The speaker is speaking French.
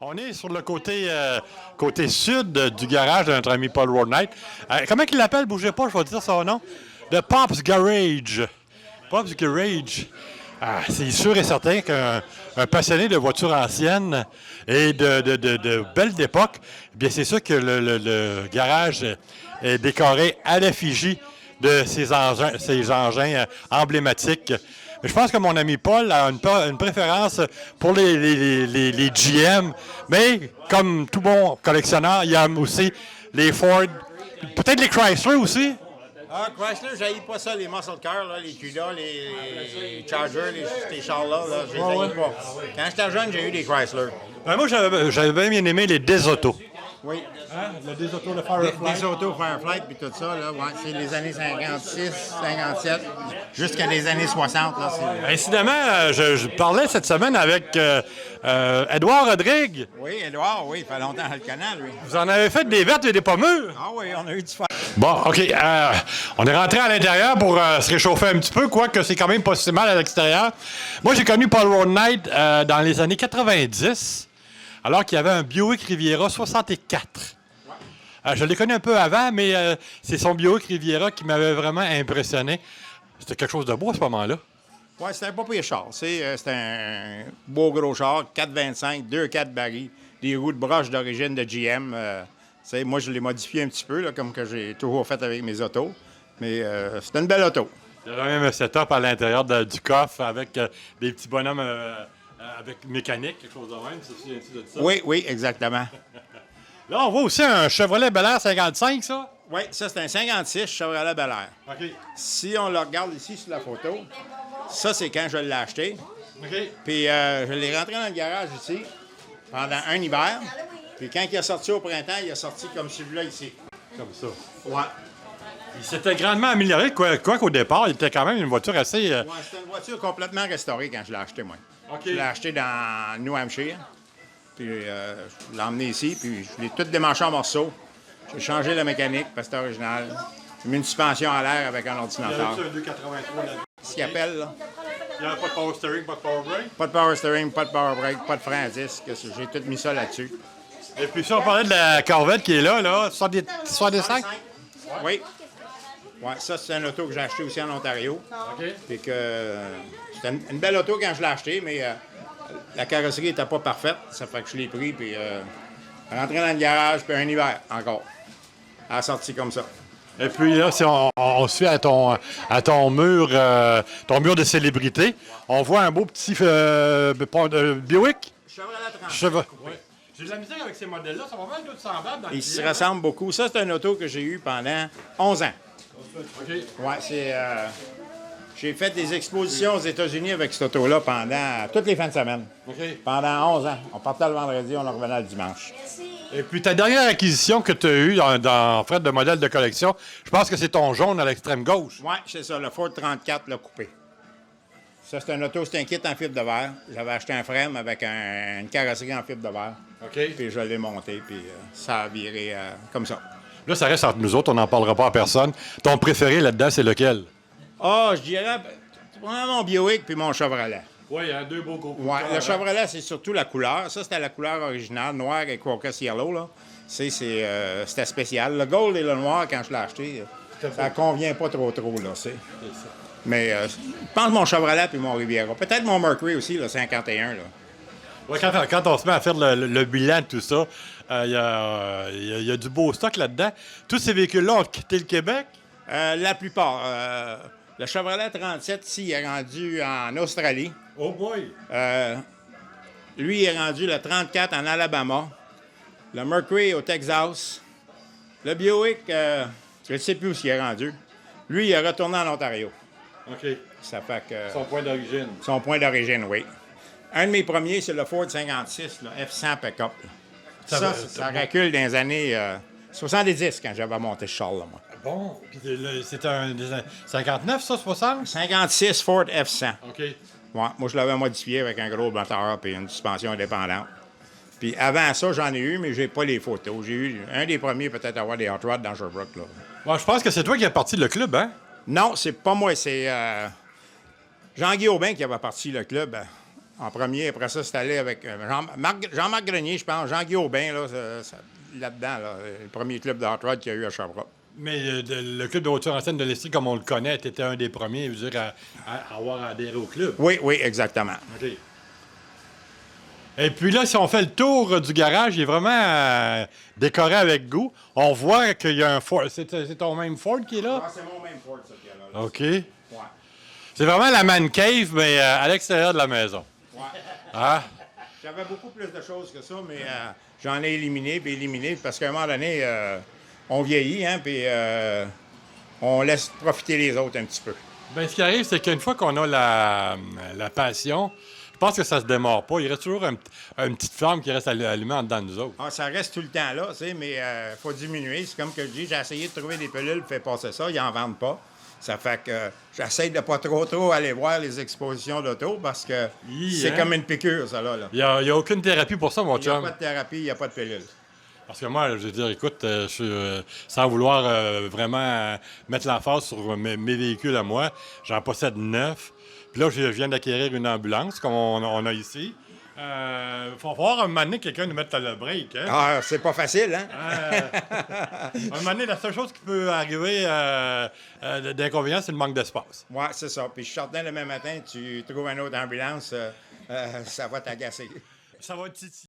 On est sur le côté sud du garage de notre ami Paul Road Knight. Comment il l'appelle? Bougez pas, je vais dire son nom. The Pop's Garage. Pop's Garage. C'est sûr et certain qu'un passionné de voitures anciennes et de belles d'époque, bien c'est sûr que le garage est décoré à l'effigie de ces engins emblématiques. Mais je pense que mon ami Paul a une préférence pour les GM, mais comme tout bon collectionneur, il aime aussi les Ford, peut-être les Chrysler aussi. Ah, Chrysler, j'haïs pas ça, les muscle cars, là, les Cuda, les Chargers, ces chars-là, je les haïs pas. Quand j'étais jeune, j'ai eu des Chrysler. Ben moi, j'avais bien aimé les Desauto. Oui. Hein? Le Desauto, le Firefly. Desauto, Firefly, puis tout ça, là, ouais, c'est les années 56, 57, jusqu'à les années 60. Là, Incidemment, je parlais cette semaine avec Édouard Rodrigue. Oui, Édouard, oui, il fait longtemps à le canal, lui. Vous en avez fait des vertes et des pas mûres. Ah oui, on a eu du fun. Bon, OK. On est rentré à l'intérieur pour se réchauffer un petit peu, quoique c'est quand même pas si mal à l'extérieur. Moi, j'ai connu Paul Road Knight dans les années 90, alors qu'il y avait un Buick Riviera 64. Je l'ai connu un peu avant, mais c'est son Buick Riviera qui m'avait vraiment impressionné. C'était quelque chose de beau à ce moment-là. Oui, c'était un pas pire char. C'était un beau gros char, 425, 2,4 barils, des roues de broche d'origine de GM. Moi, je l'ai modifié un petit peu, là, comme que j'ai toujours fait avec mes autos. Mais c'était une belle auto. Il y avait même un setup à l'intérieur du coffre avec des petits bonhommes avec mécanique, quelque chose de même. C'est de ça? Oui, oui, exactement. Là, on voit aussi un Chevrolet Bel Air 55, ça? Oui, ça, c'est un 56 Chevrolet Bel Air. OK. Si on le regarde ici sur la photo, ça, c'est quand je l'ai acheté. OK. Puis je l'ai rentré dans le garage ici pendant un hiver. Puis quand il est sorti au printemps, il est sorti comme celui-là ici. Comme ça. Ouais. Il s'était grandement amélioré, quoi qu'au départ, il était quand même une voiture assez... Ouais, c'était une voiture complètement restaurée quand je l'ai acheté, moi. OK. Je l'ai acheté dans New Hampshire. Puis je l'ai emmené ici, puis je l'ai tout démanché en morceaux. J'ai changé la mécanique parce que c'est original. J'ai mis une suspension à l'air avec un ordinateur. Il y a un 283 là. Ce qu'il appelle, là. Il n'y a pas de power steering, pas de power brake. Pas de power steering, pas de power brake, pas de frein à disque. J'ai tout mis ça là-dessus. Et puis si on parlait de la Corvette qui est là, 65? Oui. Ouais, ça, c'est un auto que j'ai acheté aussi en Ontario. OK. Puis que c'était une belle auto quand je l'ai acheté, mais la carrosserie n'était pas parfaite. Ça fait que je l'ai pris, puis rentré dans le garage, puis un hiver encore. Elle a sorti comme ça. Et puis là, si on se fait à ton mur de célébrité, on voit un beau petit Buick. Chevrolet 30. Oui. J'ai de la misère avec ces modèles-là, ça va même tout semblable dans le Ils se ressemblent beaucoup. Ça, c'est un auto que j'ai eu pendant 11 ans. OK. Ouais, c'est... j'ai fait des expositions aux États-Unis avec cette auto-là pendant toutes les fins de semaine. OK. Pendant 11 ans. On partait le vendredi, on en revenait le dimanche. Et puis ta dernière acquisition que tu as eue en fait de modèle de collection, je pense que c'est ton jaune à l'extrême gauche. Oui, c'est ça, le Ford 34, le coupé. Ça, c'est un auto, c'est un kit en fibre de verre. J'avais acheté un frame avec une carrosserie en fibre de verre. OK. Puis je l'ai monté, puis ça a viré comme ça. Là, ça reste entre nous autres, on n'en parlera pas à personne. Ton préféré là-dedans, c'est lequel? Ah, je dirais, probablement mon Buick puis mon Chevrolet. Oui, il y a deux beaux gros. Ouais, le Chevrolet, c'est surtout la couleur. Ça, c'était la couleur originale, noir et Crocus Yellow, là. C'était spécial. Le gold et le noir, quand je l'ai acheté, ça convient pas trop, là, c'est. Mais je pense mon Chevrolet puis mon Riviera. Peut-être mon Mercury aussi, le 51, là. Ouais, quand on se met à faire le bilan de tout ça, il y a du beau stock là-dedans. Tous ces véhicules-là ont quitté le Québec? La plupart. Le Chevrolet 37, ici, il est rendu en Australie. Oh boy! Lui, il est rendu le 34 en Alabama. Le Mercury au Texas. Le Buick, je ne sais plus où il est rendu. Lui, il est retourné en Ontario. OK. Ça fait que... Son point d'origine. Son point d'origine, oui. Un de mes premiers, c'est le Ford 56, le F100 pick-up. Ça recule dans les années 70 quand j'avais monté ce char-là, moi. Bon. Puis c'était un 59, ça, 60? 56 Ford F100. OK. Ouais, moi, je l'avais modifié avec un gros moteur et une suspension indépendante. Puis avant ça, j'en ai eu, mais j'ai pas les photos. J'ai eu un des premiers peut-être à avoir des hot rods dans Sherbrooke, là. Bon, je pense que c'est toi qui es parti le club, hein? Non, c'est pas moi, c'est Jean-Guy Aubin qui avait parti le club En premier, après ça, c'est allé avec Jean-Marc Grenier, je pense, Jean-Guy Aubin, là-dedans, là, le premier club de hot rod qu'il y a eu à Sherbrooke. Mais le club de voiture en scène de l'Estrie, comme on le connaît, était un des premiers, je veux dire, à avoir adhéré au club. Oui, oui, exactement. OK. Et puis là, si on fait le tour du garage, il est vraiment décoré avec goût. On voit qu'il y a un Ford. C'est ton même Ford qui est là? Ah, c'est mon même Ford, ça, qui est là. OK. Ouais. C'est vraiment la man cave, mais à l'extérieur de la maison. Ouais. Ah? J'avais beaucoup plus de choses que ça, mais j'en ai éliminé, parce qu'à un moment donné, on vieillit, hein, puis on laisse profiter les autres un petit peu. Bien, ce qui arrive, c'est qu'une fois qu'on a la passion, je pense que ça se démarre pas. Il reste toujours une petite flamme qui reste allumée en dedans de nous autres. Ah, ça reste tout le temps là, tu sais, mais il faut diminuer. C'est comme que je dis, j'ai essayé de trouver des pilules pour faire passer ça, ils n'en vendent pas. Ça fait que j'essaie de pas trop aller voir les expositions d'auto parce que c'est comme une piqûre, ça, là. Il n'y a aucune thérapie pour ça, mon Il n'y a chum. pas de thérapie, il n'y a pas de pilule. Parce que moi, je veux dire, écoute, je suis, sans vouloir vraiment mettre l'emphase sur mes véhicules à moi, j'en possède 9. Puis là, je viens d'acquérir une ambulance, comme on a ici. Il faut voir un moment donné quelqu'un nous mettre le break. Hein? Ah, c'est pas facile, hein? Un moment donné, la seule chose qui peut arriver d'inconvénient, c'est le manque d'espace. Oui, c'est ça. Puis je suis certain, le même matin, tu trouves une autre ambulance, ça va t'agacer. Ça va être titi.